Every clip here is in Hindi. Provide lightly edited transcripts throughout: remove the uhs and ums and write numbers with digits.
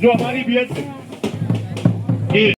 जो हमारी बीएस की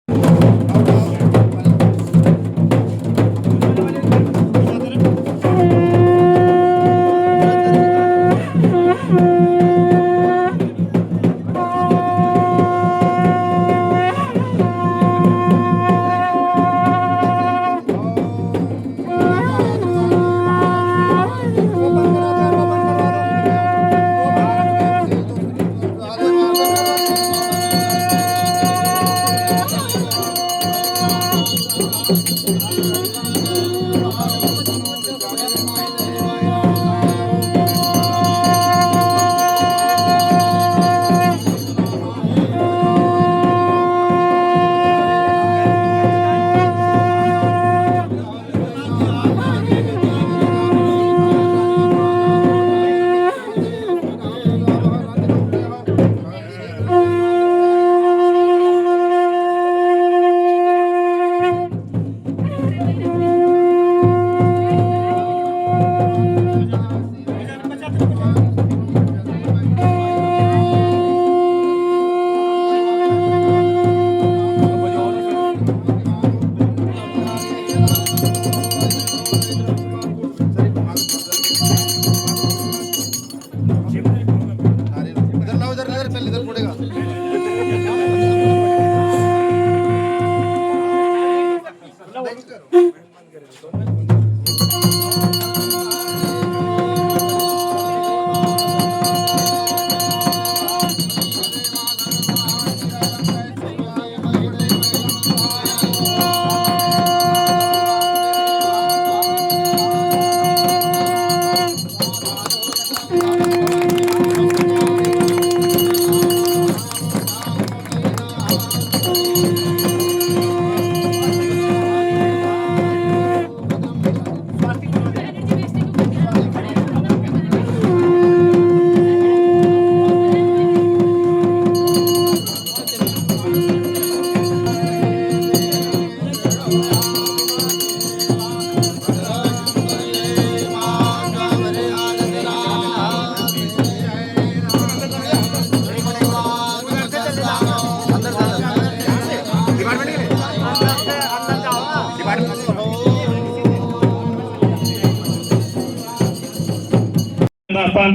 स्थान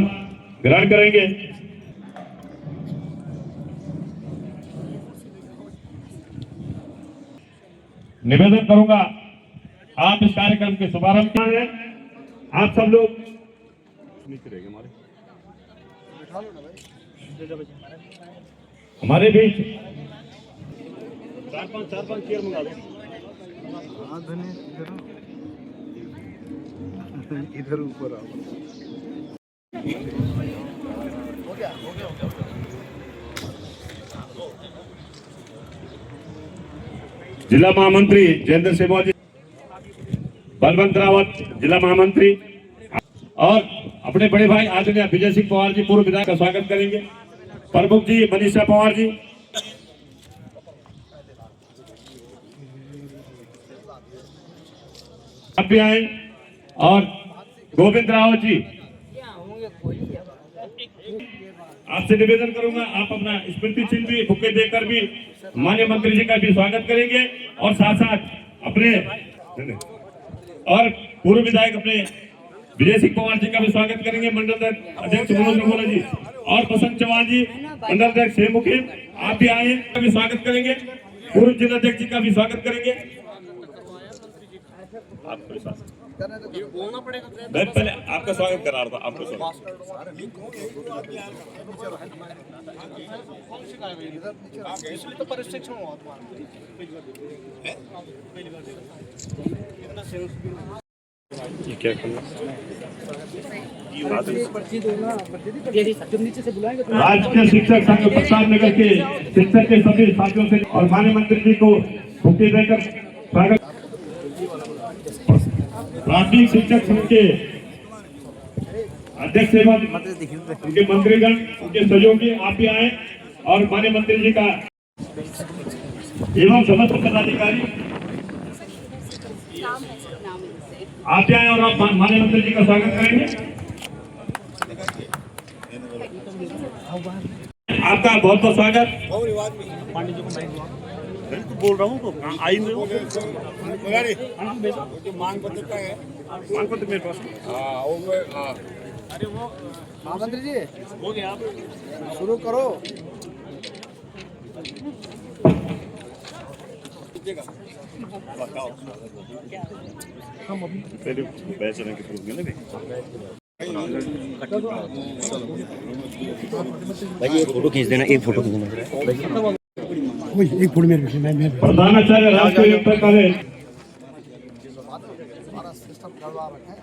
ग्रहण करेंगे। निवेदन करूंगा आप इस कार्यक्रम के शुभारंभ है। आप सब लोग हमारे बीच चार पांच चेयर मंगा लो। इधर ऊपर आओ। जिला महामंत्री जयेंद्र सिंह जी, बलवंत रावत जिला महामंत्री और अपने बड़े भाई आदरणीय विजय सिंह पवार जी पूर्व विधायक का स्वागत करेंगे। प्रमुख जी मनीषा पवार जी, आप भी आए और गोविंद रावत जी, आपसे निवेदन करूंगा आप अपना स्मृति चिन्ह भी बुके देकर भी माननीय मंत्री जी का भी स्वागत करेंगे और साथ साथ अपने और पूर्व विधायक अपने विजय सिंह पवार जी का भी स्वागत करेंगे। मंडल अध्यक्ष मनोज रंगोला जी और बसंत चौहान जी मंडल अध्यक्ष मुखी, आप भी आए का भी स्वागत करेंगे। पूर्व जिला अध्यक्ष जी का भी स्वागत करेंगे। बोलना पड़ेगा। मैं पहले आपका स्वागत करा रहा था। आपका स्वागत तो प्रशिक्षण हुआ क्या करना राजकीय शिक्षक संघ प्रताप नगर के शिक्षक के सभी साथियों से और माननीय मंत्री जी को बुके देकर स्वागत। प्राथमिक शिक्षक संघ के अध्यक्ष एवं उनके मंत्रीगण, उनके सहयोगी आप भी आए और माननीय मंत्री जी का एवं समस्त पदाधिकारी आप भी आए और आप माननीय मंत्री जी का स्वागत करेंगे। आपका बहुत बहुत स्वागत। बोल रहा हूँ तो आएंगे मांग पत्र का है। मांग पत्र मेरे पास अरे वो मंत्री जी हो गया, आप शुरू करो। पहले बैचने के पूछ ना भाई एक फोटो खींच देना, एक फोटो खींच देना। एक फुट मेरे मैं प्रधानाचार्य राष्ट्रीय कॉलेज सिस्टम करवा रखे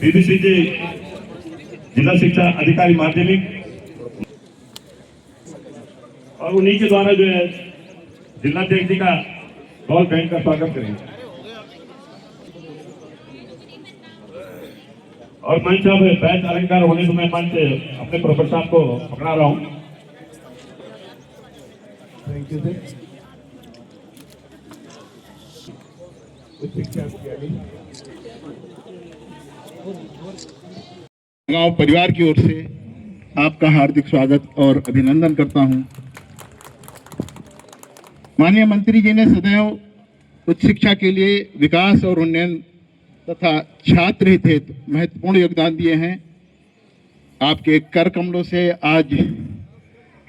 बीबीसी जी जिला शिक्षा अधिकारी माध्यमिक और उन्हीं के द्वारा जो है जिलाध्यक्ष जी का बॉल बैंक का स्वागत करेंगे। और मंच अब बैच अलंकार होने से मैं मंच अपने प्रोफेसर साहब को पकड़ा रहा हूँ। गांव परिवार की ओर से आपका हार्दिक स्वागत और अभिनंदन करता हूं। माननीय मंत्री जी ने सदैव उच्च शिक्षा के लिए विकास और उन्नयन तथा छात्र हित हेतु महत्वपूर्ण योगदान दिए हैं। आपके कर कमलों से आज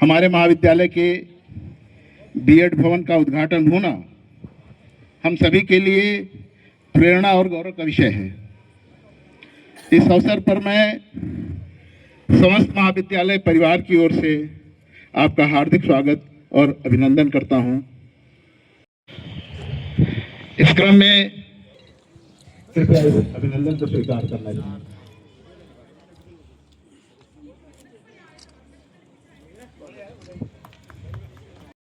हमारे महाविद्यालय के बीएड भवन का उद्घाटन होना हम सभी के लिए प्रेरणा और गौरव का विषय है। इस अवसर पर मैं समस्त महाविद्यालय परिवार की ओर से आपका हार्दिक स्वागत और अभिनंदन करता हूं। इस क्रम में कृपया अभिनंदन को स्वीकार करना चाहिए।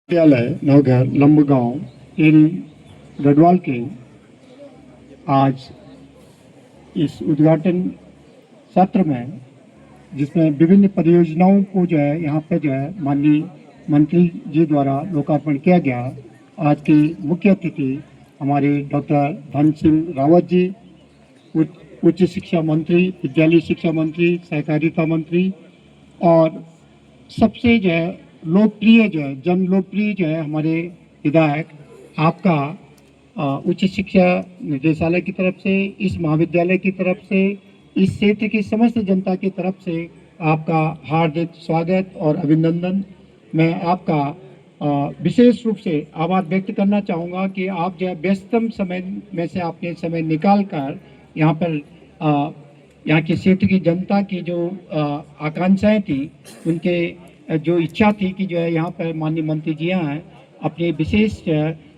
विद्यालय नवघर लंबगांव इन गढ़वाल के आज इस उद्घाटन सत्र में, जिसमें विभिन्न परियोजनाओं को जो है यहाँ पे जो है माननीय मंत्री जी द्वारा लोकार्पण किया गया। आज की मुख्य अतिथि हमारे डॉक्टर धन सिंह रावत जी, उच्च शिक्षा मंत्री, विद्यालय शिक्षा मंत्री, सहकारिता मंत्री और सबसे जो है लोकप्रिय जो है जन लोकप्रिय जो है हमारे विधायक, आपका उच्च शिक्षा निदेशालय की तरफ से, इस महाविद्यालय की तरफ से, इस क्षेत्र की समस्त जनता की तरफ से आपका हार्दिक स्वागत और अभिनंदन। मैं आपका विशेष रूप से आभार व्यक्त करना चाहूँगा कि आप जो है व्यस्तम समय में से आपने समय निकाल कर यहाँ पर यहाँ के क्षेत्र की जनता की जो आकांक्षाएं थी, उनके जो इच्छा थी कि जो है यहाँ पर माननीय मंत्री जी हैं, अपने विशेष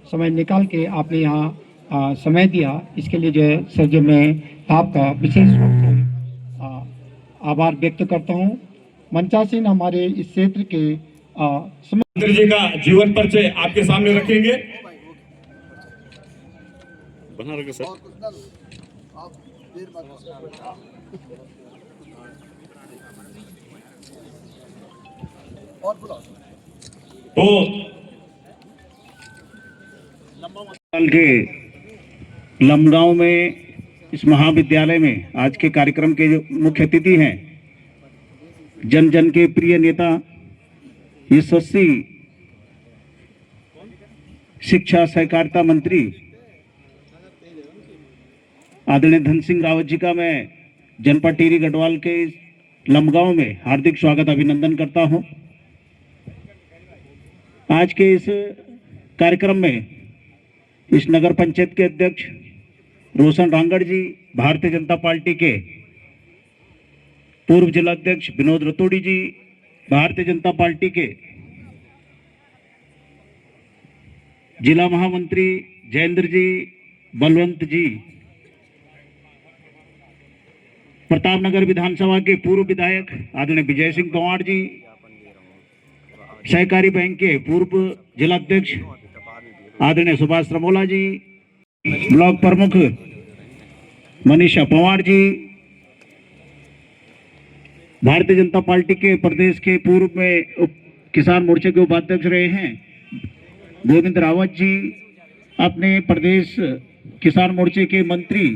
समय निकाल के आपने यहाँ समय दिया, इसके लिए जो है सर जी मैं आपका विशेष रूप से आभार व्यक्त करता हूँ। मंचासीन हमारे इस क्षेत्र के मंत्री जी का जीवन परिचय आपके सामने रखेंगे। बना रखे सर। तो के लंबगांव में इस महाविद्यालय में आज के कार्यक्रम के जो मुख्य अतिथि हैं, जन जन के प्रिय नेता, यशस्वी शिक्षा सहकारिता मंत्री आदरणीय धन सिंह रावत जी का मैं जनपद टिहरी गढ़वाल के लंबगांव में हार्दिक स्वागत अभिनंदन करता हूं। आज के इस कार्यक्रम में इस नगर पंचायत के अध्यक्ष रोशन रांगड़ जी, भारतीय जनता पार्टी के पूर्व जिला अध्यक्ष विनोद रतोड़ी जी, भारतीय जनता पार्टी के जिला महामंत्री जयेंद्र जी, बलवंत जी, प्रतापनगर विधानसभा के पूर्व विधायक आदरणीय विजय सिंह पंवार जी, सहकारी बैंक के पूर्व जिला अध्यक्ष आदरणीय सुभाष रमोला जी, ब्लॉक प्रमुख मनीषा पंवार जी, भारतीय जनता पार्टी के प्रदेश के पूर्व में किसान मोर्चे के उपाध्यक्ष रहे हैं गोविंद रावत जी, अपने प्रदेश किसान मोर्चे के मंत्री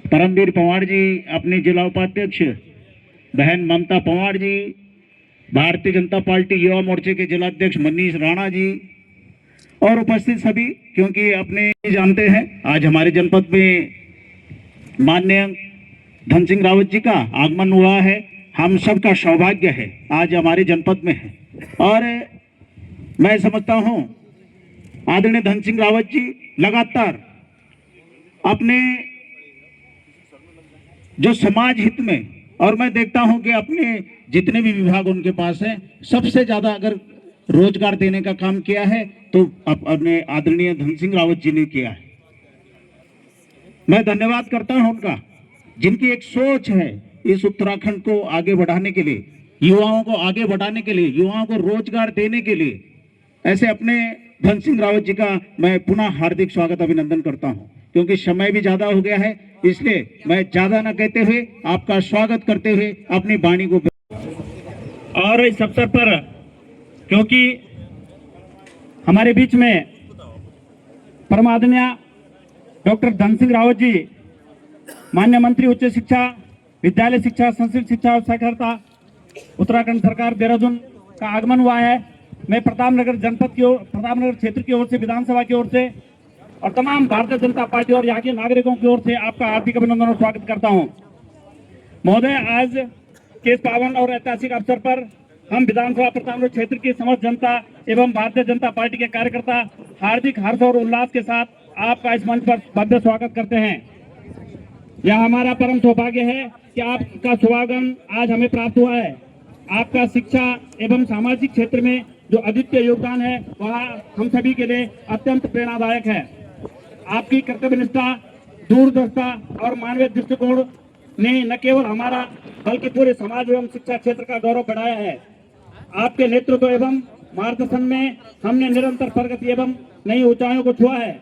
परमवीर पवार जी, अपने जिला उपाध्यक्ष बहन ममता पवार जी, भारतीय जनता पार्टी युवा मोर्चे के जिलाध्यक्ष मनीष राणा जी और उपस्थित सभी, क्योंकि अपने जानते हैं आज हमारे जनपद में माननीय धन सिंह रावत जी का आगमन हुआ है। हम सबका सौभाग्य है आज हमारे जनपद में है, और मैं समझता हूं आदरणीय धन सिंह रावत जी लगातार अपने जो समाज हित में, और मैं देखता हूं कि अपने जितने भी विभाग उनके पास हैं, सबसे ज्यादा अगर रोजगार देने का काम किया है तो अपने आदरणीय धन सिंह रावत जी ने किया है। मैं धन्यवाद करता हूं उनका, जिनकी एक सोच है इस उत्तराखंड को आगे बढ़ाने के लिए, युवाओं को आगे बढ़ाने के लिए, युवाओं को रोजगार देने के लिए। ऐसे अपने धन सिंह रावत जी का मैं पुनः हार्दिक स्वागत अभिनंदन करता हूं, क्योंकि समय भी ज्यादा हो गया है, इसलिए मैं ज्यादा न कहते हुए आपका स्वागत करते हुए अपनी वाणी को। और इस अवसर पर क्योंकि हमारे बीच में परमादरणीय डॉक्टर धन सिंह रावत जी, माननीय मंत्री उच्च शिक्षा, विद्यालय शिक्षा, संस्कृत शिक्षा और साक्षरता, उत्तराखंड सरकार देहरादून का आगमन हुआ है। मैं प्रतापनगर जनपद की ओर, प्रतापनगर क्षेत्र की ओर से, विधानसभा की ओर से और तमाम भारतीय जनता पार्टी और यहाँ के नागरिकों की ओर से आपका हार्दिक अभिनंदन और स्वागत करता हूँ। महोदय, आज के इस पावन और ऐतिहासिक अवसर पर हम विधानसभा प्रतापनगर क्षेत्र की समस्त जनता एवं भारतीय जनता पार्टी के कार्यकर्ता हार्दिक हर्ष और उल्लास के साथ आपका इस मंच पर भव्य स्वागत करते हैं। यह हमारा परम सौभाग्य है कि आपका शुभागमन आज हमें प्राप्त हुआ है। आपका शिक्षा एवं सामाजिक क्षेत्र में जो अद्वितीय योगदान है वह हम सभी के लिए अत्यंत प्रेरणादायक है। आपकी कर्तव्यनिष्ठा, दूरदर्शिता और मानवीय दृष्टिकोण ने न केवल हमारा बल्कि पूरे समाज एवं शिक्षा क्षेत्र का गौरव बढ़ाया है। आपके नेतृत्व एवं मार्गदर्शन में हमने निरंतर प्रगति एवं नई ऊंचाइयों को छुआ है।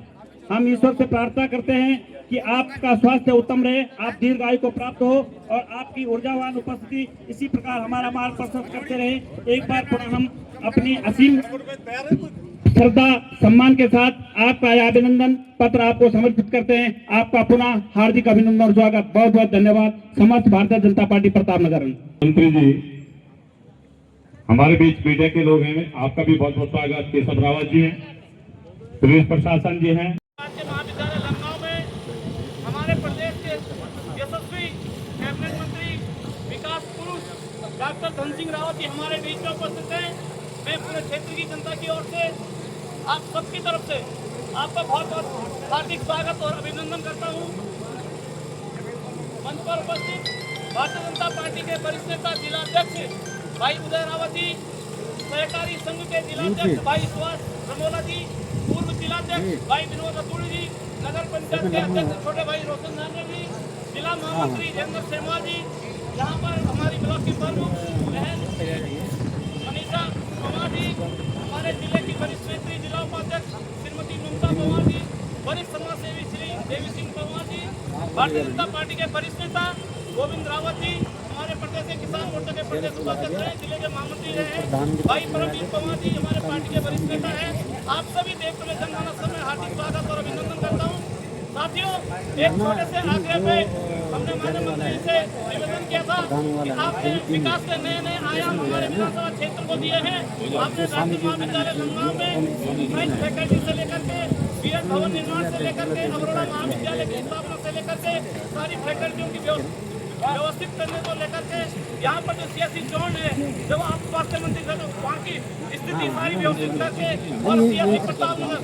हम ईश्वर से प्रार्थना करते हैं कि आपका स्वास्थ्य उत्तम रहे, आप दीर्घायु को प्राप्त हो और आपकी ऊर्जावान उपस्थिति इसी प्रकार हमारा मार्ग प्रशस्त करते रहे। एक बार पुनः हम अपनी असीम श्रद्धा सम्मान के साथ आपका यह अभिनंदन पत्र आपको समर्पित करते हैं। आपका पुनः हार्दिक अभिनंदन और स्वागत। बहुत बहुत धन्यवाद। समस्त भारतीय जनता पार्टी प्रतापनगर। मंत्री जी, हमारे बीच मीडिया के लोग हैं, आपका भी बहुत बहुत स्वागत। केशव रावत जी हैं, पुलिस प्रशासन जी हैं। महाविद्यालय लखनऊ में हमारे प्रदेश के यशस्वी कैबिनेट मंत्री विकास पुरुष डॉक्टर धन सिंह रावत जी हमारे बीच में उपस्थित हैं। मैं पूरे क्षेत्र की जनता की ओर से आप सबकी तरफ से आपका बहुत बहुत हार्दिक स्वागत और अभिनंदन करता हूँ। मंच पर उपस्थित भारतीय जनता पार्टी के वरिष्ठ नेता जिलाध्यक्ष भाई उदय रावत जी, सहकारी संघ के जिलाध्यक्ष भाई सुभाष रमोला जी, पूर्व जिलाध्यक्ष भाई विनोद अतुल जी, नगर पंचायत के अध्यक्ष छोटे भाई रोशन नाने जी, जिला महामंत्री जयेंद्र सेमवाल जी, यहाँ पर हमारी ब्लॉक की प्रमुख बहन मनीषा पवार जी, हमारे जिले की वरिष्ठ नेत्री जिला उपाध्यक्ष श्रीमती ममता पवार जी, वरिष्ठ समाज सेवी श्री देवी सिंह पवार जी, भारतीय जनता पार्टी के वरिष्ठ नेता गोविंद रावत जी, हमारे प्रदेश के किसान मोर्चा के प्रदेश उपाध्यक्ष हैं, जिले के महामंत्री रहे भाई परमवीर पवार जी, हमारे पार्टी के वरिष्ठ नेता हैं। आप सभी देवता में जनमानस में हार्दिक स्वागत और अभिनंदन करता हूँ। साथियों, एक छोटे से आग्रह पे हमने माननीय मंत्री से निवेदन किया था कि आपने विकास के नए नए आयाम हमारे विधानसभा क्षेत्र को दिए हैं। आपने राष्ट्रीय महाविद्यालय लखनऊ में साइंस फैकल्टी से लेकर के बीएड भवन निर्माण से लेकर के अरोड़ा महाविद्यालय की स्थापना से लेकर के सारी फैकल्टियों की व्यवस्थित करने को लेकर के यहाँ पर जो सियासी जोन है, जब आप स्वास्थ्य मंत्री थे तो वहाँ की स्थिति सारी व्यवस्थित करके और सियासी प्रतापनगर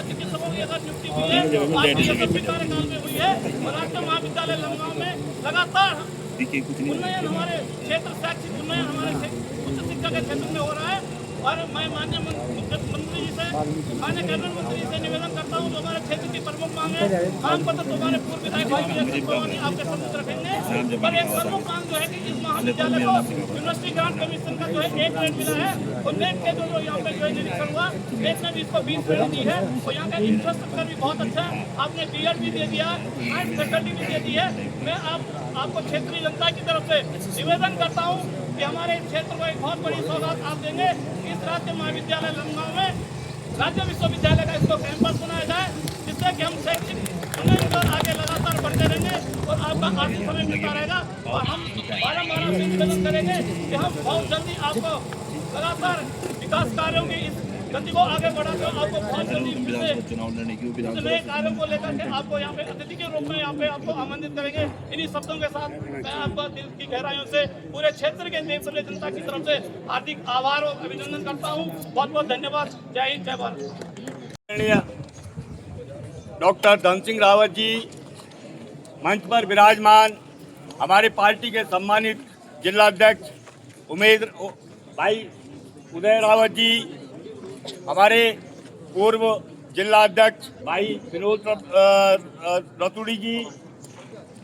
चिकित्सकों की अगर नियुक्ति हुई है आपकी यशस्वी कार्यकाल में हुई है और राष्ट्रीय महाविद्यालय लखनऊ में लगातार उन्नयन, हमारे क्षेत्र शैक्षिक उन्नयन हमारे उच्च शिक्षा के क्षेत्र में हो रहा है। और मैं माननीय मंत्री जी से, माननीय कैबिनेट मंत्री जी से निवेदन करता हूँ, जो हमारे क्षेत्र की प्रमुख मांग है, मांग पत्र तो हमारे पूर्व विधायक भाई आपके सम्मुख रखेंगे, पर एक प्रमुख मांग जो है कि इस महाविद्यालय को यूनिवर्सिटी ग्रांट कमीशन का जो है 1 ग्रेड मिला है और नेट के जो यहाँ पे जो है निरीक्षण हुआ, नेट ने भी इसको 20 ग्रेड दी है और यहाँ का इंफ्रास्ट्रक्चर भी बहुत अच्छा है। आपने बीएड भी दे दिया, साइंस फैकल्टी भी दे दी है। मैं आपको क्षेत्रीय जनता की तरफ से निवेदन करता हूँ कि हमारे क्षेत्र को एक बहुत बड़ी सौगात आप देंगे। इस राज्य महाविद्यालय लखनऊ में राज्य विश्वविद्यालय का इसको कैंपस बनाया जाए, जिससे कि हम शैक्षिक उन्नयन पर आगे लगातार करते रहेंगे और आपका आर्थिक समय मिलता रहेगा। और हम बारम्बार आपसे निवेदन करेंगे कि हम बहुत जल्दी आपको लगातार विकास कार्यों की इस गति को आगे बढ़ाकर आपको बहुत जल्दी फिर नए कार्यों को लेकर के आपको यहाँ पे अतिथि के रूप में यहाँ पे आपको आमंत्रित करेंगे। इन्हीं शब्दों के साथ मैं आपका दिल की गहराइयों से पूरे क्षेत्र के देश जनता की तरफ से हार्दिक आभार और अभिनंदन करता हूँ। बहुत बहुत धन्यवाद। जय हिंद, जय भारत। डॉक्टर धन सिंह रावत जी मंच पर विराजमान, हमारे पार्टी के सम्मानित जिलाध्यक्ष भाई उदय रावत जी, हमारे पूर्व जिला अध्यक्ष भाई विनोद रतूड़ी जी,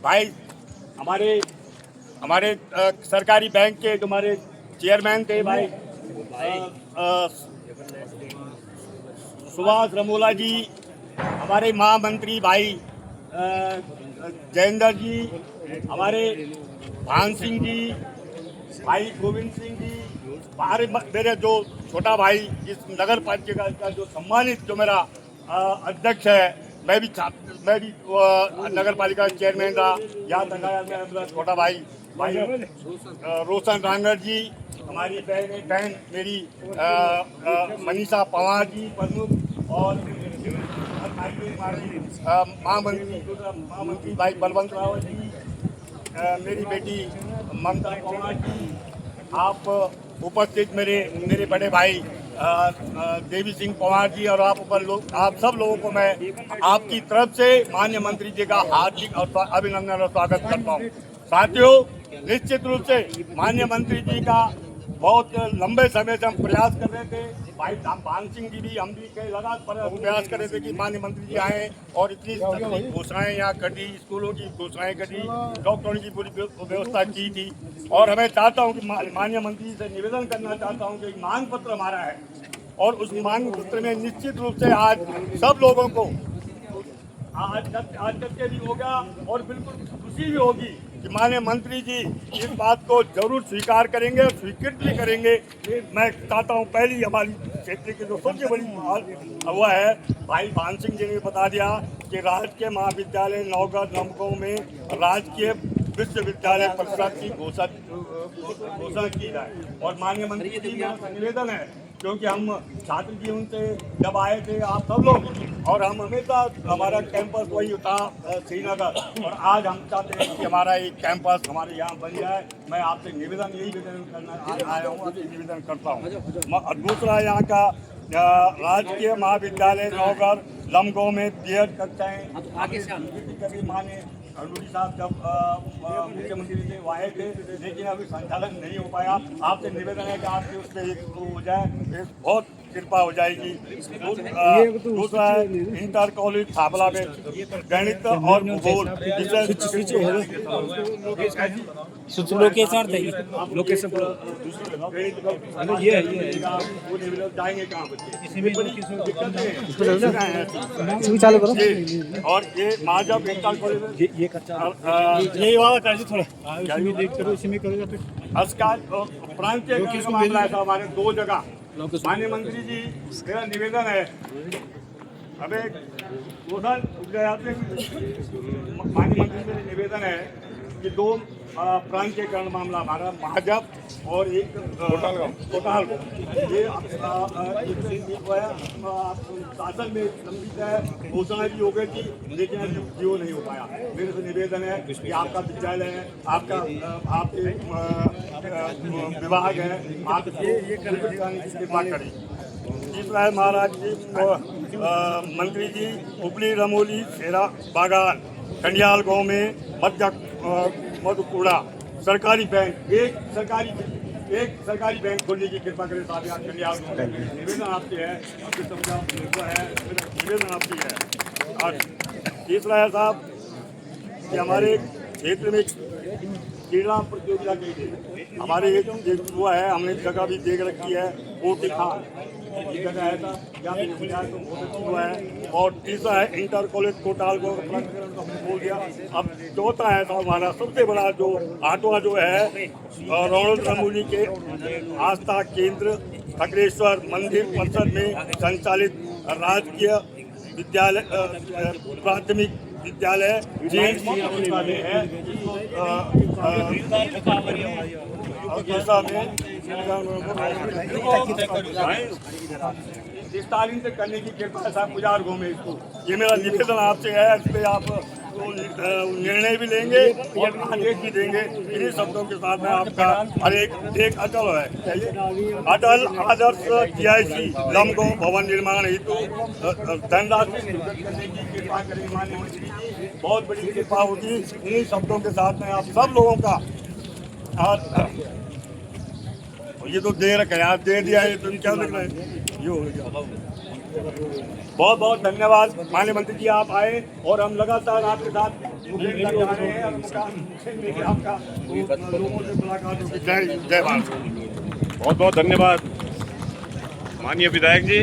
भाई हमारे सरकारी बैंक के जो हमारे चेयरमैन थे भाई सुभाष रमोला जी, हमारे महामंत्री भाई जयेंद्र जी, हमारे भान सिंह जी, भाई गोविंद सिंह जी, मेरे जो छोटा भाई इस नगर पालिका का जो सम्मानित जो मेरा अध्यक्ष है, मैं भी नगर पालिका चेयरमैन रहा, यहाँ तक आया मेरा छोटा भाई रोशन रांगड़ जी, हमारी बहन मेरी मनीषा पवार जी प्रमुख, और महामंत्री भाई बलवंत रावत जी, मेरी बेटी ममता पवार जी, आप उपस्थित मेरे बड़े भाई देवी सिंह पवार जी, और आप सब लोगों को मैं आपकी तरफ से माननीय मंत्री जी का हार्दिक अभिनंदन और स्वागत करता हूँ। साथियों, निश्चित रूप से माननीय मंत्री जी का बहुत लंबे समय से हम प्रयास कर रहे थे, भाई भान सिंह जी भी, हम भी कई लगातार प्रयास कर रहे थे कि माननीय मंत्री जी आए, और इतनी घोषणाएं यहाँ कटी, स्कूलों की घोषणाएं कटी, डॉक्टरों की पूरी व्यवस्था की थी, और मैं चाहता हूँ कि माननीय मंत्री जी से निवेदन करना चाहता हूँ कि मांग पत्र हमारा है, और उस मांग पत्र में निश्चित रूप से आज सब लोगों को आज चर्चा भी होगा, और बिल्कुल खुशी भी होगी कि माननीय मंत्री जी इस बात को जरूर स्वीकार करेंगे और स्वीकृत भी करेंगे। मैं चाहता हूँ पहली हमारी क्षेत्र की जो सबसे बड़ी हुआ है, भाई भान सिंह जी ने बता दिया कि राजकीय महाविद्यालय नौगढ़ लमगांव में राजकीय विश्वविद्यालय परिषद की घोषणा की जाए, और माननीय मंत्री जी का निवेदन है, क्योंकि हम छात्र जीवन से जब आए थे आप सब लोग, और हम हमेशा हमारा कैंपस वही था श्रीनगर, और आज हम चाहते हैं कि हमारा एक कैंपस हमारे यहाँ बन जाए। मैं आपसे यही निवेदन करना आया हूँ, आपसे निवेदन करता हूँ। दूसरा, यहाँ का राजकीय महाविद्यालय नौगढ़ लमगांव में बीएड कक्षाएँ कभी माने अरुणी साहब जब मुख्यमंत्री थे वो आए थे, लेकिन अभी संचालन नहीं हो पाया। आपसे निवेदन है कि आपके उस पर एक हो जाए, बहुत कृपा हो जाएगी। दूसरा है इंटर कॉलेज थापला में गणित और भूगोल जाएंगे कहाँ बच्चे, चालू करो। और ये माजब इंटर कॉलेज यही वाला कर थोड़ा करो, इसी में करो। प्रांतीय मामला है हमारे दो जगह। माननीय मंत्री जी, मेरा निवेदन है, हमें माननीय मंत्री जी निवेदन है कि दो प्रांतीयकरण मामला हमारा महाजब और एक कोटाल ये शासन में लंबित है, घोषणा भी हो गई थी, लेकिन जियो नहीं हो पाया। मेरे से निवेदन है कि आपका विद्यालय है, आपके विभाग है, आप ये कृपा करें। तीसरा है महाराज जी, मंत्री जी, उपली रमोली शेरा बागान कंडियाल गांव में मधुपुरा सरकारी बैंक, एक सरकारी बैंक खोलने की कृपा करें साहब। यहाँ कंडियाल गांव में निवेदन आपसे है, आपके निवेदन आपसे है। और तीसरा है साहब कि हमारे क्षेत्र में क्रीड़ा प्रतियोगिता की थी, हमारे एक हुआ है, हमने जगह भी देख रखी है, पोटी खान ये जगह है था, यहाँ पे हुआ है। और तीसरा है इंटर कॉलेज कोटाल को बोल दिया। अब चौथा है तो हमारा सबसे बड़ा जो आठवां जो है रोनल्ड रमूली के आस्था केंद्र खकरेश्वर मंदिर परिसर में संचालित राजकीय विद्यालय प्राथमिक विद्यालय जेल में है स्टालिन से करने की कृपा साहब गुजार में इसको, ये मेरा निवेदन आपसे है। इस पर आप निर्णय भी लेंगे और आदेश भी देंगे। इन्हीं शब्दों के साथ में आपका हर एक अटल है, अटल आदर्श GIC लमगांव भवन निर्माण हेतु धनराशि करने की कृपा करें माननीय मंत्री जी, बहुत बड़ी कृपा होगी। इन्हीं शब्दों के साथ में आप सब लोगों का ये तो दे रखा है, आप दे दिया है, तुम क्या लिख रहे हैं, ये हो गया। बहुत बहुत धन्यवाद माननीय मंत्री जी, आप आए और हम लगातार आपके साथ जा रहे हैं। आपका लोगों से मुलाकात होगी। जय भारत। बहुत बहुत धन्यवाद माननीय विधायक जी।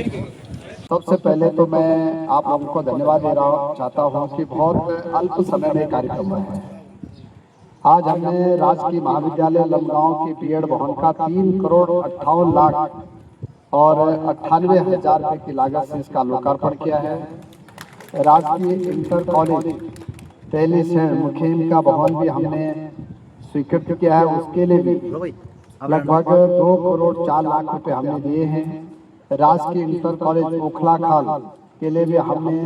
सबसे पहले तो मैं आप लोगों को धन्यवाद चाहता हूं कि बहुत अल्प समय में कार्यक्रम है। आज हमने राजकीय महाविद्यालय लमगांव के बीएड भवन का 3 करोड़ 58 लाख और 98,000 रुपये की लागत से इसका लोकार्पण किया है। राजकीय इंटर कॉलेज पहले से मुखेम का भवन भी हमने स्वीकृत किया है, उसके लिए भी लगभग 2 करोड़ 4 लाख रुपए हमने दिए हैं। राजकीय इंटर कॉलेज ओखला खाल के लिए भी हमने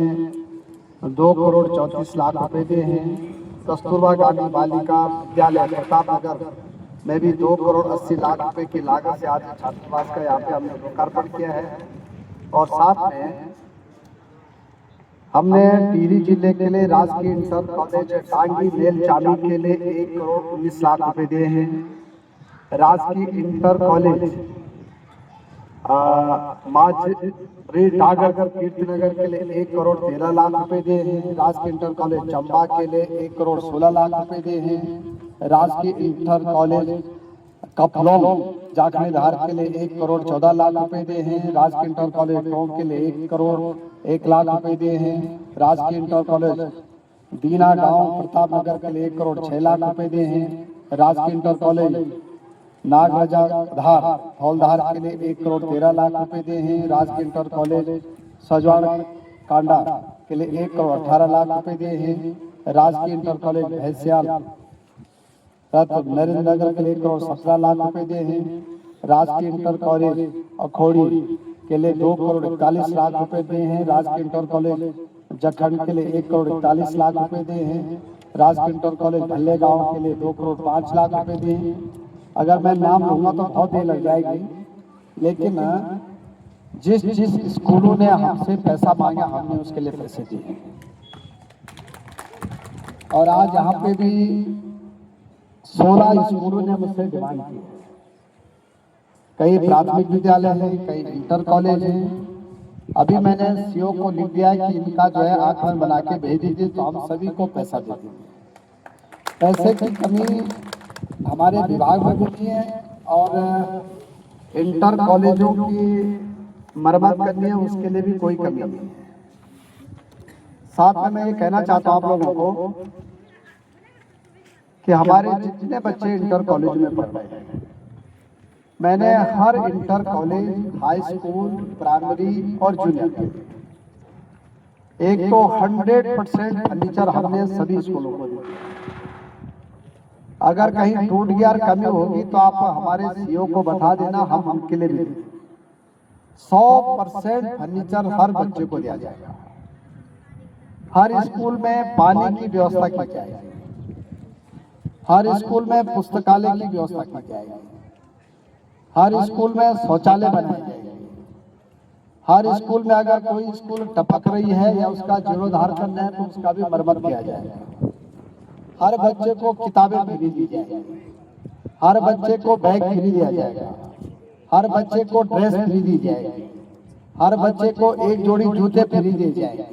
2 करोड़ 34 लाख रुपए दिए हैं। कस्तूरबा गांधी बालिका विद्यालय प्रतापनगर में भी 2 करोड़ 80 लाख रुपए की लागत से आज छात्रावास का यहाँ पे हमने लोकार्पण किया है। और साथ में हमने टिहरी जिले के लिए राजकीय इंटर कॉलेज टांगी मेल चालू के लिए 1 करोड़ 19 लाख रुपए दिए हैं। राजकीय इंटर कॉलेज माजरी टागर कीर्तिनगर के लिए 1 करोड़ 13 लाख रुपए दिए हैं। राजकीय इंटर कॉलेज चंबा के लिए 1 करोड़ 16 लाख रुपए दिए हैं। राजकीय इंटर कॉलेज कपलोंग जाखनीधार के लिए 1 करोड़ 14 लाख रुपए दिए हैं। राजकीय इंटर कॉलेज टोंक के लिए 1 करोड़ 1 लाख रुपए दिए हैं। राजकीय इंटर कॉलेज दीना गांव प्रतापनगर के लिए 1 करोड़ 6 लाख रुपए दिए हैं। राजकीय इंटर कॉलेज नागराजाधार हौलधार के लिए 1 करोड़ 13 लाख रुपए दिए हैं। राजकीय इंटर कॉलेज सजवाड़ कांडा के लिए 1 करोड़ 18 लाख रुपए दिए हैं। राजकीय इंटर कॉलेज भैंसियाल नरेंद्र नगर के लिए 1 करोड़ 17 लाख रुपए दिए हैं। राजकीय इंटर कॉलेज अखोड़ी के लिए 2 करोड़ 41 लाख रुपए दिए हैं। राजकीय इंटर कॉलेज जखंड के लिए 1 करोड़ 41 लाख रुपए दिए हैं। राजकीय इंटर कॉलेज भल्ले गाँव के लिए 2 करोड़ 5 लाख रुपए दिए हैं। अगर मैं नाम लूंगा तो बहुत देर लग जाएगी, लेकिन जिस स्कूलों ने हमसे पैसा मांगा हमने उसके लिए पैसे दिए। और आज यहाँ पे भी 16 स्कूलों ने मुझसे डिमांड की। कई प्राथमिक विद्यालय हैं, कई इंटर कॉलेज हैं। अभी मैंने सीओ को लिख दिया कि इनका जो है आंकड़न बना के भेज दीजिए, तो हम सभी को पैसा दे देंगे। पैसे की कमी हमारे विभाग में भी नहीं है और इंटर कॉलेजों की मरम्मत करनी है उसके लिए भी कोई कमी नहीं है। साथ में मैं ये कहना चाहता हूँ आप लोगों को कि हमारे जितने बच्चे इंटर कॉलेज में पढ़ रहे हैं, मैंने हर inter college, high school, primary और जूनियर एक तो 100% फर्नीचर हमने सभी स्कूलों को दिया। अगर कहीं टूट गया कमी होगी तो आप हमारे सीओ को बता देना, हम उनके लिए भी 100% फर्नीचर हर बच्चे को दिया जाएगा। हर स्कूल में पानी की व्यवस्था की जाएगी, हर स्कूल में पुस्तकालय की व्यवस्था की जाएगी, हर स्कूल में शौचालय बनाए जाएंगे, हर स्कूल में अगर कोई स्कूल टपक रही है या उसका जीर्णोद्धार करना है तो उसका भी मरम्मत किया जाएगा। हर बच्चे को किताबें फ्री दी जाएगी, हर बच्चे को बैग फ्री दिया जाएगा, हर बच्चे को ड्रेस फ्री दी जाएगी, हर बच्चे को 1 जोड़ी जूते फ्री दिए जाएंगे।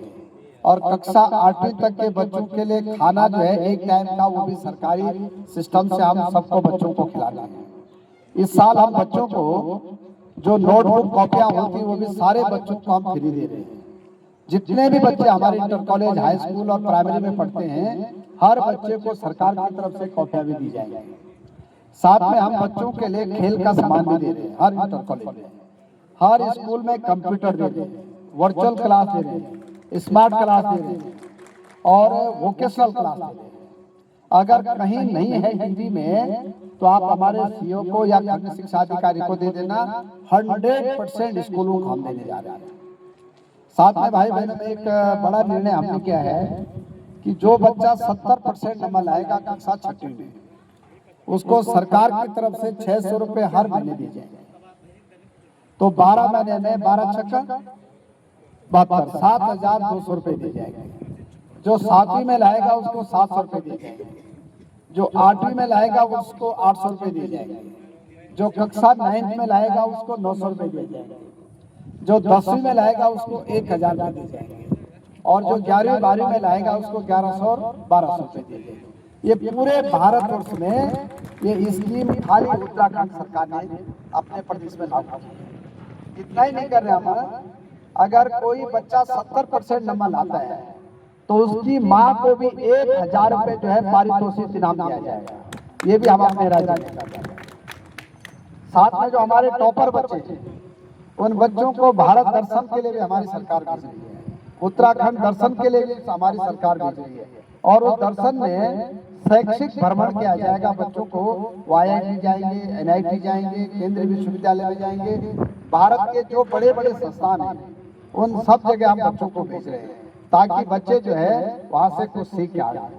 और कक्षा 8वीं तक के बच्चों के लिए खाना जो है 1 टाइम का, वो भी सरकारी सिस्टम से हम सबको बच्चों को खिलाना है। इस साल हम बच्चों को जो नोटबुक कॉपियां होती वो भी सारे बच्चों को हम फ्री दे रहे हैं। जितने भी बच्चे हमारे इंटर कॉलेज, हाई स्कूल और प्राइमरी में पढ़ते हैं, हर बच्चे को सरकार की तरफ से कॉपियां भी दी जाएंगी। साथ में हम बच्चों के लिए खेल का सामान भी दे रहे हैं। हर इंटर कॉलेज में, हर स्कूल में कंप्यूटर दे रहे हैं, वर्चुअल क्लास दे रहे हैं, स्मार्ट क्लास दे रहे हैं और वोकेशनल क्लास दे दें। अगर कहीं नहीं है टीवी में तो आप हमारे सीओ को या खंड शिक्षा अधिकारी को दे देना। 100% स्कूलों को हम देने जा रहे हैं। साथ में भाई बहनों में एक बड़ा निर्णय हमने किया है कि जो बच्चा 70% नंबर लाएगा कक्षा 6वीं में, उसको सरकार की तरफ से 600 रुपए हर महीने दिए जाएंगे। तो 12 महीने में 12 छक्का 72, 7,200 रुपए दिए जाएंगे। जो 7वीं में लाएगा उसको 700 रुपए दिए जाएंगे। जो 8वीं में लाएगा उसको 800 रुपए दिए जाएंगे। जो कक्षा 9th में लाएगा उसको 900 रुपए दिए जाएंगे। जो 10वीं में लाएगा उसको 1,000 रुपए दिए जाएंगे। और जो 11वीं 12वीं में लाएगा उसको 1100 और 1200 रुपए दिए जाएंगे। ये पूरे भारतवर्ष में ये स्कीम खाली उत्तराखंड सरकार ने अपने प्रदेश में लागू की है। इतना ही नहीं कर रहे हम, अगर कोई बच्चा 70% नंबर लाता है तो उसकी माँ को भी 1,000 रुपए जो है पारितोषिक इनाम दिया जाएगा। ये भी हम अपने राज्य में करते हैं। साथ में जो हमारे टॉपर बच्चे हैं उन बच्चों को भारत दर्शन के लिए भी हमारी सरकार भेज रही है, उत्तराखंड दर्शन के लिए भी हमारी सरकार भेज रही है। और उस दर्शन में शैक्षिक भ्रमण किया जाएगा बच्चों को। वो IIT जाएंगे, NIT जाएंगे, केंद्रीय विश्वविद्यालय में जाएंगे। भारत के जो बड़े बड़े संस्थान हैं उन सब जगह हम बच्चों को भेज रहे हैं ताकि बच्चे जो है वहाँ से कुछ सीख के आ जाए।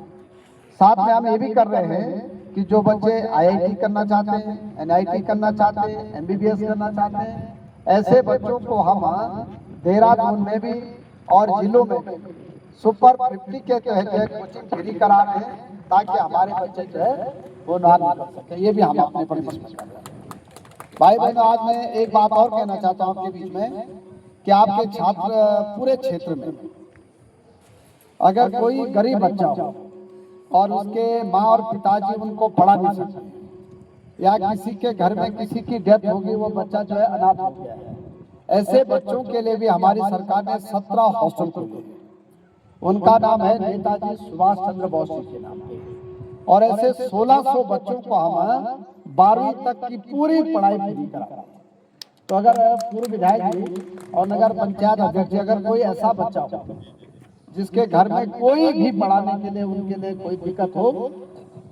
साथ में हम ये भी कर रहे हैं कि जो बच्चे IIT करना चाहते हैं, NIT करना चाहते हैं, MBBS करना चाहते हैं, ऐसे बच्चों को हम देहरादून में भी और जिलों में भी सुपर 50 के तहत कोचिंग फ्री करा रहे हैं ताकि हमारे बच्चे जो है वो ना निकल सके। ये भी हम अपने प्रदेश में कर रहे हैं। भाई बहनों, आज मैं एक बात और कहना चाहता हूँ आपके बीच में कि आपके छात्र पूरे क्षेत्र में अगर कोई गरीब बच्चा हो और उसके माँ और पिताजी उनको पढ़ा नहीं सकते या किसी के घर में किसी की डेथ होगी, वो बच्चा जो है अनाथ हो गया है, ऐसे बच्चों के लिए भी हमारी सरकार ने 17 हॉस्टल खोले। उनका नाम है नेताजी सुभाष चंद्र बोस जी के नाम पे। और ऐसे 1600 बच्चों को हम 12वीं तक की पूरी पढ़ाई फ्री करा रहे हैं। तो अगर पूर्व विधायक जी और नगर पंचायत अध्यक्ष जी, अगर कोई ऐसा बच्चा हो जिसके घर में कोई भी पढ़ाने के लिए उनके लिए कोई दिक्कत हो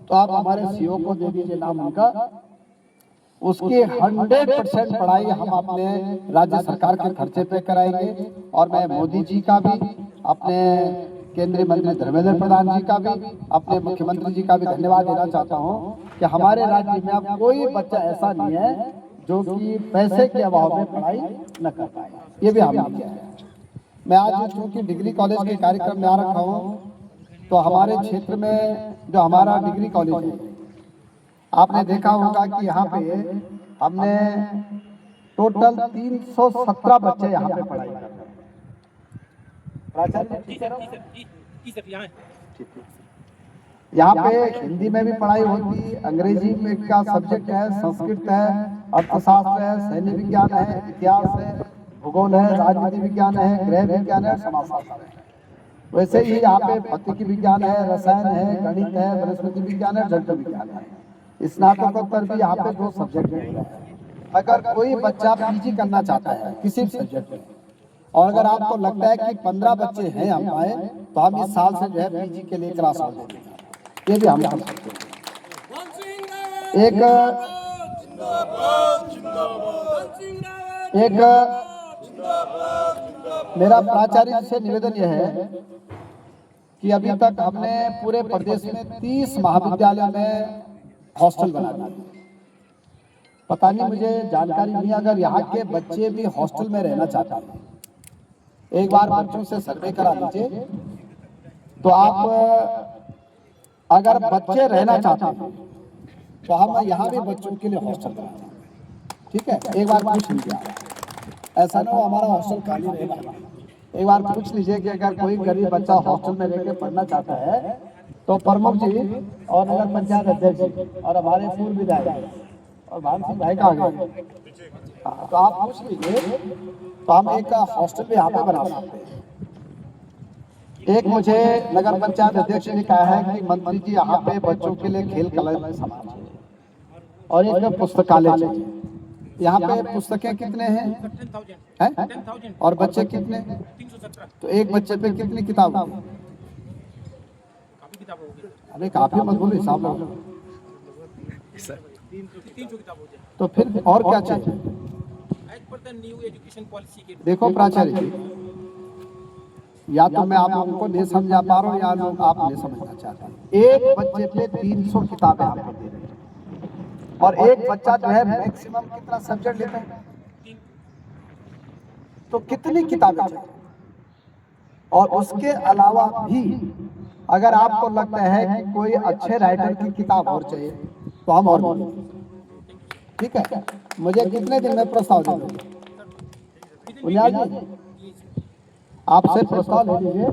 तो आप हमारे सीओ को दे दीजिए नाम उनका। उसकी 100% पढ़ाई हम अपने राज्य सरकार के खर्चे पे कराएंगे। और मैं मोदी जी का भी, अपने केंद्रीय मंत्री धर्मेंद्र प्रधान जी का भी, अपने मुख्यमंत्री जी का भी धन्यवाद देना चाहता हूँ कि हमारे राज्य में अब कोई बच्चा ऐसा नहीं है जो कि पैसे के अभाव में पढ़ाई न कर पाए। ये भी हमने किया है। मैं आज चूंकि डिग्री कॉलेज के कार्यक्रम में आ रखा हूँ तो हमारे क्षेत्र में जो हमारा डिग्री कॉलेज है, आपने देखा होगा कि यहाँ पे हमने टोटल 317 बच्चे यहाँ पे पढ़ाई कर रहे हैं। यहाँ पे हिंदी में भी पढ़ाई होती, अंग्रेजी में का सब्जेक्ट है, संस्कृत है, अर्थशास्त्र है, सैन्य विज्ञान है, इतिहास है, भूगोल है, राजनीति विज्ञान है, गृह विज्ञान है, समाजशास्त्र है। वैसे ही यहाँ पे भौतिकी विज्ञान है, रसायन है, गणित है, वनस्पति विज्ञान है, जंतु विज्ञान है। स्नातकोत्तर भी यहाँ पे 2 सब्जेक्ट है। अगर कोई बच्चा PG करना चाहता है किसी सब्जेक्ट में और अगर आपको लगता है कि 15 बच्चे हैं हमारे तो हम इस साल से जो है PG के लिए क्लास और दे देंगे। ये भी हम कर सकते हैं। एक मेरा प्राचार्य से निवेदन यह है कि अभी तक हमने पूरे प्रदेश में 30 महाविद्यालयों में हॉस्टल बना दिए। पता नहीं, मुझे जानकारी नहीं, अगर यहाँ के बच्चे भी हॉस्टल में रहना चाहते हैं, एक बार बच्चों से सर्वे करा लीजिए। तो आप अगर बच्चे रहना चाहते हैं तो हम यहाँ भी बच्चों के लिए हॉस्टल बनाते हैं। ठीक है, एक बार पूछ लीजिए। ऐसा ना हो हमारा हॉस्टल खाली रहेगा। एक बार पूछ लीजिए कि अगर कोई गरीब बच्चा हॉस्टल में रहकर पढ़ना चाहता है तो प्रमुख जी और नगर पंचायत अध्यक्ष जी और हमारे पूर्व विधायक और भान सिंह भाई का आगे, तो आप पूछ लीजिए तो हम एक हॉस्टल भी यहाँ पे बना सकते हैं। एक मुझे नगर पंचायत अध्यक्ष ने कहा है कि मंत्री जी यहाँ पे बच्चों के लिए खेल कला समाज और एक पुस्तकालय चाहिए। यहाँ पे पुस्तकें कितने हैं और बच्चे कितने? तो एक बच्चे पे कितनी किताब? किताबें होगी? अरे काफी मत बोलो, हिसाब लगाओ। 300 किताब हो जाए। तो फिर और क्या चाहिए? As per the new education policy के देखो प्राचार्य जी, या तो मैं आप लोगों को नहीं समझा पा रहा हूँ या लोग आप नहीं समझना चाहते हैं। एक बच्चे पे 300 किताबें आप दे रहे हैं और एक बच्चा जो है मैक्सिमम कितना सब्जेक्ट लेता है, तो कितनी किताबें चाहिए? और उसके अलावा भी अगर आपको लगता है कि कोई अच्छे राइटर की किताब और चाहिए तो हम और बोलेंगे। ठीक है, मुझे कितने दिन में प्रस्ताव दे दोगे? उनियाल जी, आपसे प्रस्ताव ले लीजिए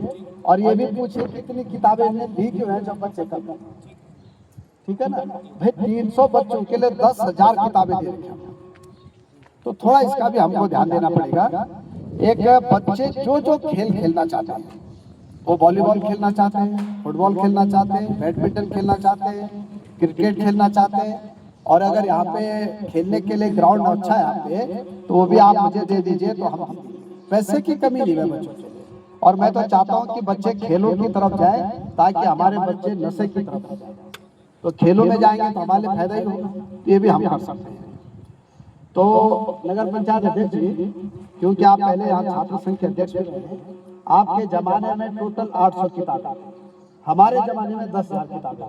और ये भी पूछिए कितनी किताबें इन्हें दी क्यों हैं जब बच्चे करते हैं। ठीक है ना भाई, 300 बच्चों के लिए 10,000 किताबें दे रही हैं, तो थोड़ा इसका भी हमको ध्यान देना पड़ेगा। एक बच्चे जो खेल खेलना चाहते हैं, वो वॉलीबॉल खेलना चाहते हैं, फुटबॉल खेलना चाहते हैं, बैडमिंटन खेलना चाहते हैं, क्रिकेट खेलना चाहते हैं, और अगर यहाँ पे खेलने के लिए ग्राउंड अच्छा है यहाँ पे, तो वो भी आप मुझे दे दीजिए। तो हम पैसे की कमी नहीं है बच्चों के लिए, और मैं तो चाहता हूँ कि बच्चे खेलों की तरफ जाए ताकि हमारे बच्चे नशे की तरफ न जाए। तो खेलों में जाएंगे तो हमारे लिए फायदा ही होगा, तो ये भी हम कर सकते हैं। तो नगर पंचायत अध्यक्ष जी, क्योंकि आप पहले यहाँ छात्र संघ के अध्यक्ष भी रहे, आपके जमाने में टोटल 800 किताबें, हमारे जमाने में 10,000 किताबें।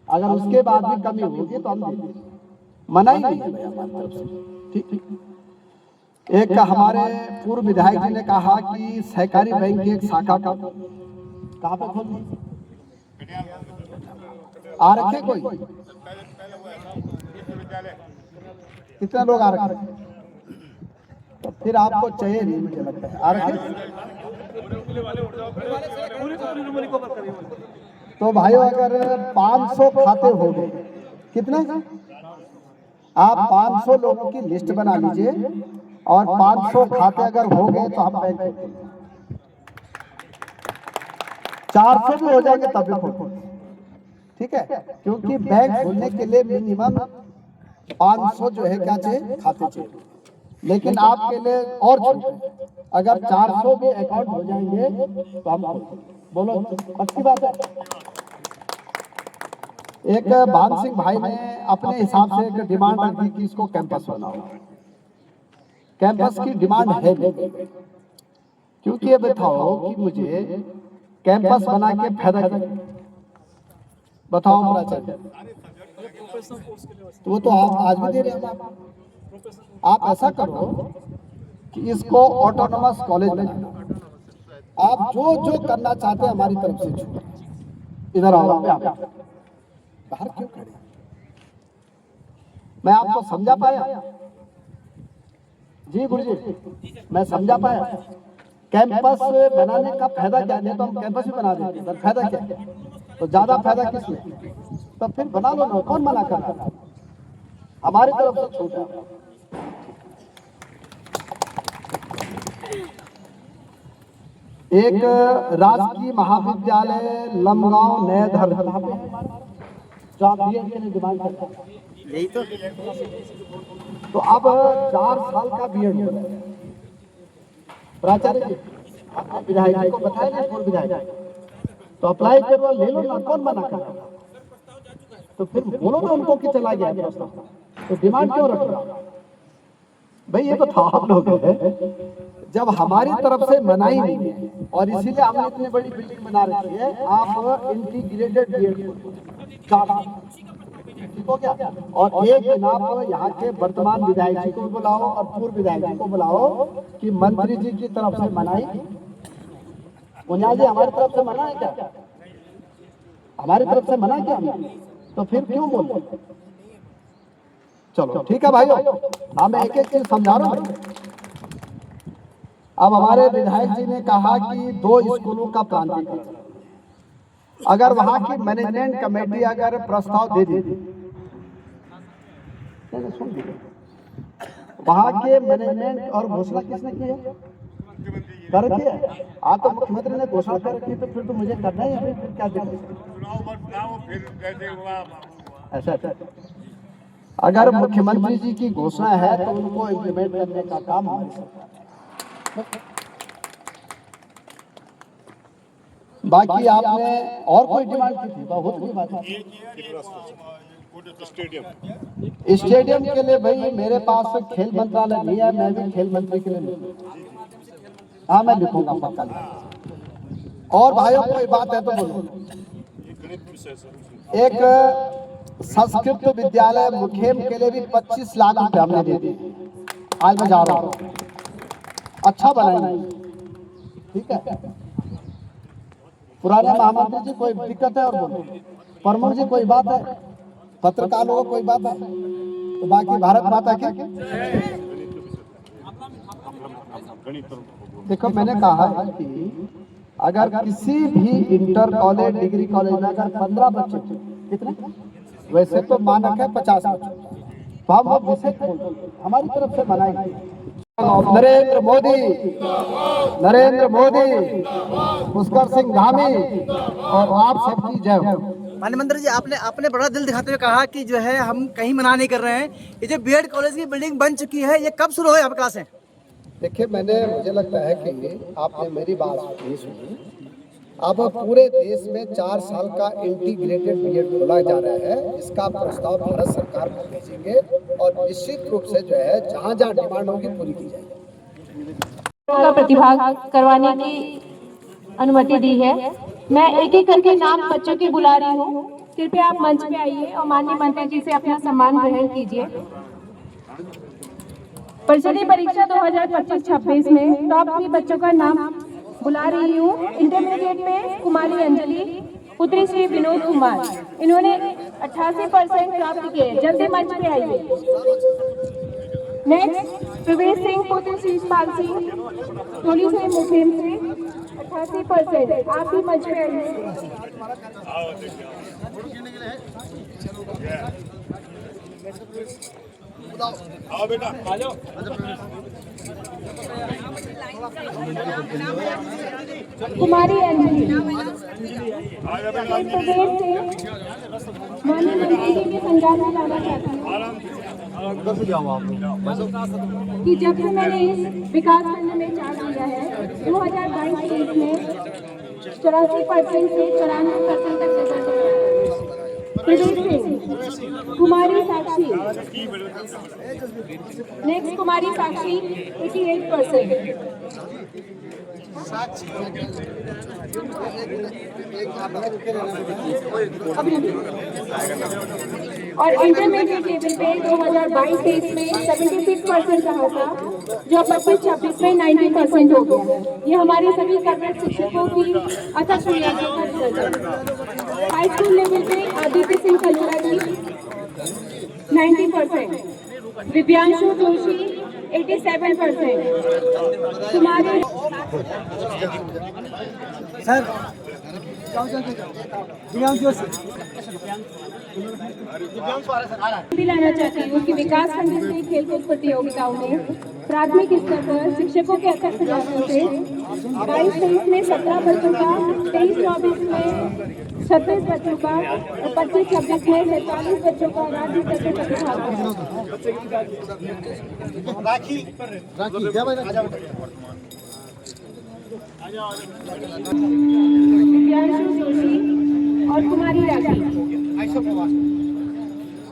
अगर उसके बाद भी कमी होगी तो हम देंगे, मना ही नहीं है भैया हमारी तरफ से। ठीक। एक हमारे पूर्व विधायक जी ने कहा कि सहकारी बैंक की एक शाखा का कहाँ पे खोल आ रखे कोई? कितने लोग आ रखे? तो फिर आपको चाहिए नहीं, मुझे लगता है आ रखे। तो भाइयों अगर 500 खाते हो गए, कितने? आप 500 लोगों की लिस्ट बना लीजिए और 500 खाते अगर हो गए तो हम बैंक खोलेंगे। 400 भी हो जाएंगे तब भी खोलेंगे। ठीक है, क्योंकि बैंक खोलने के लिए मिनिमम 500 जो है क्या चाहिए, खाते चाहिए। लेकिन आपके लिए और छूट है, अगर 400 भी अकाउंट हो जाएंगे तो हम बोलो अच्छी बात है। एक भान सिंह भाई ने अपने हिसाब से एक डिमांड रख दी कि इसको कैंपस बनाओ। कैंपस की डिमांड है नहीं, क्योंकि ये बताओ कि मुझे कैंपस बना के फायदा क्या? बताओ प्राचार्य। तो वो तो आप आज भी दे रहे हैं। आप ऐसा करो कि इसको ऑटोनोमस कॉलेज में आप जो करना चाहते हैं हमारी तरफ से छूट। इधर आओ, बाहर क्यों खड़े? मैं आपको समझा पाया? जी गुरुजी, मैं समझा पाया। कैंपस बनाने का फायदा क्या? नहीं तो हम कैंपस भी बना देते, पर फायदा क्या? तो ज्यादा फायदा किसमें? तो फिर बना लो ना, कौन मना कर रहा है? हमारी तरफ से छूट है। एक राजकीय महाविद्यालय लमगांव नए धर डिमांड करता है, यही तो अब 4 साल का बीएड हो रहा है। प्राचार्य जी, आप विधायक जी को बताया ना, पूर्व विधायक, तो अप्लाई करो, ले लो ना, कौन मना कर रहा है? तो फिर बोलो ना उनको कि चला गया प्रस्ताव, तो डिमांड क्यों रख रहा? भाई ये बताओ आप लोग, जब हमारी तरफ से मनाही नहीं है और इसीलिए हमने इतनी बड़ी बिल्डिंग बना रखी है, आप इंटीग्रेटेड बीएड 4 ठीक हो गया। और एक दिन आप यहाँ के वर्तमान विधायक जी को बुलाओ और पूर्व विधायक जी को बुलाओ कि मंत्री जी की तरफ से मनाही। उनियाल जी, हमारी तरफ से मना है क्या? हमारी तरफ से मना क्या? तो फिर क्यों बोल? चलो ठीक है भाइयों, मैं एक एक चीज समझा रहा हूँ। अब हमारे विधायक जी ने कहा कि 2 स्कूलों का प्रांतीकरण, अगर वहां की मैनेजमेंट कमेटी अगर प्रस्ताव दे दी, वहां के मैनेजमेंट और घोषणा किसने की है? कर रखी है। आज तो मुख्यमंत्री ने घोषणा कर रखी है, तो फिर तो मुझे करना ही है। फिर क्या देखो ऐसा। अगर मुख्यमंत्री जी की घोषणा है तो उनको इम्प्लीमेंट करने का काम हमारी सरकार। बाकी आपने और कोई डिमांड की थी? बहुत की बात है। स्टेडियम के लिए भाई मेरे पास खेल मंत्रालय नहीं है, मैं भी खेल मंत्री के लिए लिखूंगा। हाँ मैं लिखूंगा पक्का लिखूंगा। और भाइयों कोई बात है तो बोलो। एक संस्कृत विद्यालय मुखेम के लिए भी 25 लाख रुपए हमने दे दिए। आज मैं जा रहा हूँ, अच्छा बनाएंगे, ठीक है। पुराने महामंत्री जी कोई दिक्कत है और बोलो। प्रमुख जी कोई बात है, पत्रकारों को कोई बात है, तो बाकी भारत माता की। देखो मैंने कहा है कि अगर किसी भी इंटर कॉलेज डिग्री कॉलेज में अगर 15 बच्चे, कितने वैसे तो मानक है 50 बच्चे, तो हम अब विषय खोल हमारी तरफ से मनाएंगे। नरेंद्र मोदी, नरेंद्र मोदी, पुष्कर सिंह धामी और आप सबकी जय हो। माननीय मंत्री जी, आपने बड़ा दिल दिखाते हुए कहा कि जो है हम कहीं मना नहीं कर रहे हैं। ये जो बीएड कॉलेज की बिल्डिंग बन चुकी है, ये कब शुरू हो आपकी क्लासें? देखिए मुझे लगता है कि आपने मेरी बात नहीं सुनी। अब पूरे देश में 4 साल का इंटीग्रेटेड बीएड खोला जा रहा है। इसका प्रस्ताव भारत सरकार को भेजेंगे और निश्चित रूप से जो है जहाँ जहाँ डिमांड होगी पूरी की जाएगी। का प्रतिभाग करवाने की अनुमति दी है। मैं एक एक करके नाम बच्चों के बुला रही हूँ। कृपया आप मंच पे आइए और माननीय मंत्री जी से अपना सम्मान ग्रहण कीजिए। परिषदीय परीक्षा 2025-26 में टॉप 3 बच्चों का नाम बुला रही हूँ। इंटरमीडिएट में कुमारी अंजलि, पुत्री श्री विनोद कुमार, इन्होंने 88% प्राप्त किए। जल्दी मंच पे आइए। नेक्स्ट प्रवेश सिंह, पुत्र श्री पाल सिंह, टोली से मुखेम से 88%। आप भी मंच पे आइए। आओ बेटा, आ जाओ। कुमारी अंजलि माननीय मंत्री जी के संज्ञान में लाना चाहती हूँ कि जब से मैंने इस विकास खंड में चार्ज लिया है 2022-23 में 84% से 94% तक रिजल्ट है। कुमारी साक्षी, नेक्स्ट कुमारी साक्षी 88%। और इंटरमीडिएट लेवल पे 2022-23 में 76% रहा था, जो 25-26 में 90% हो गया। ये हमारे सभी कर्मठ शिक्षकों की अथक प्रयासों का रिजल्ट है। हाई स्कूल लेवल पे आदित्य सिंह कलूरा जी 90%, दिव्यांशु जोशी 87%, तुम्हारे सर दिलाना चाहती हूँ कि विकास खंड से खेलकूद प्रतियोगिताओं में प्राथमिक स्तर पर शिक्षकों के अथक प्रयासों से 22-23 में 17 बच्चों का, 23-24 में 26 बच्चों का और 25-26 में 47 बच्चों का राज्य स्तर पर प्रतिभाग दिव्यांशु जोशी और कुमारी राखी।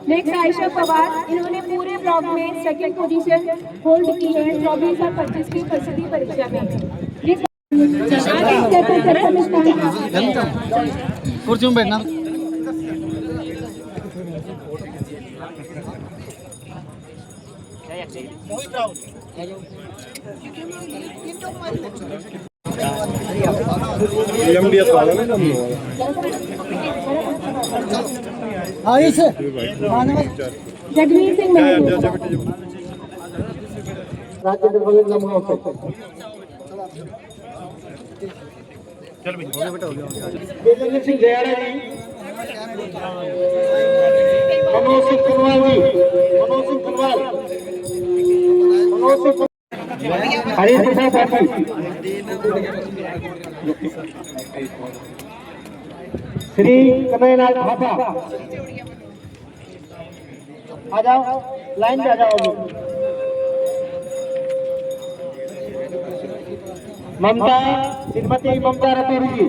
नेक्स्ट आयशा पवार, इन्होंने पूरे ब्लॉक में सेकंड पोजीशन होल्ड की है 24 और 25 की परिषदीय परीक्षा में। कुर्सी में बैठना। जगमीत सिंह राज्य डेवलपमेंट नंबर ऑफ तेजस्वी सिंह जयारा जी, मनोज सिंह कुनवाल जी, मनोज सिंह कुनवाल, मनोज सिंह हरीश प्रसाद पाटिल, श्री कन्हैयालाल थापा, आ जाओ लाइन पे आ जाओ। ममता, श्रीमती ममता रतौरी जी,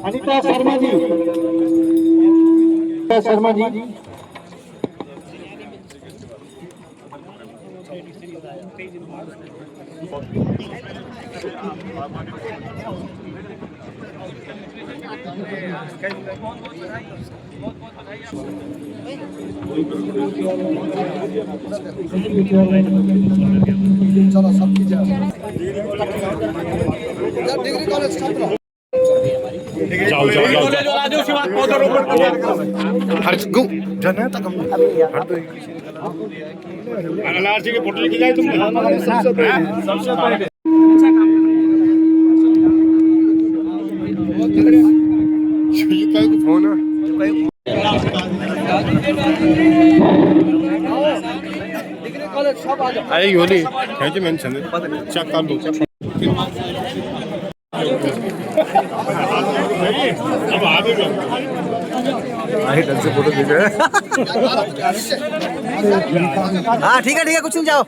अनिता शर्मा जी, शर्मा जी, चलो सबकी डिग्री कॉलेज छात्र एनआरसी के फोटो लेके जाए तुमने सबसे पहले फोन डिग्री कॉलेज सब आ जाओ अरे योली कैसे मेंशन चेक कर लो अब आगे ढंग से फोटो खींच रहे हाँ ठीक है कुछ नहीं जाओ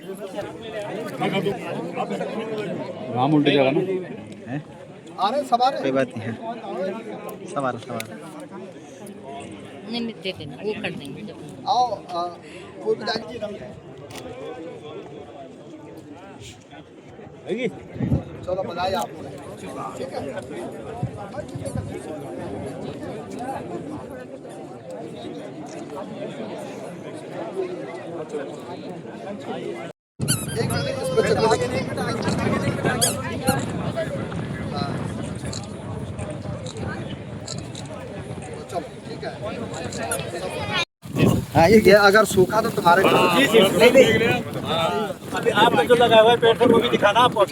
राम उल्टे जाएगा ना अरे सवार कोई बात नहीं है सवार नहीं दे देना वो कर देंगे आओ कोई भी जाएगी चलो बधाई आपको ठीक है एक मिनट इस बच्चे को आगे नहीं चलो ठीक है ये अगर सूखा तो तुम्हारे अभी आपने जो लगाया हुआ है पेड़ पर वो भी दिखाना आपको।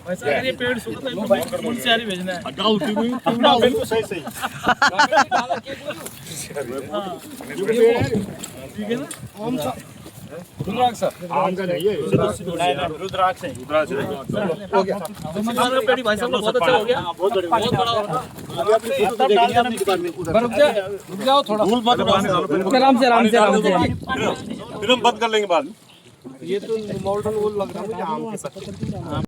वैसा अगर ये पेड़ सूखता है तो फूल से यारी भेजना है बिल्कुल सही सही। ठीक है ना रुद्राक्ष आम का नहीं है, रुद्राक्ष है। हो गया पेड़ भाई साहब बहुत अच्छा हो गया बहुत बड़ा रुक जाओ थोड़ा आराम से फिल्म बंद कर लेंगे बाद में। ये तो मॉडर्न वो लग रहा है आम के साथ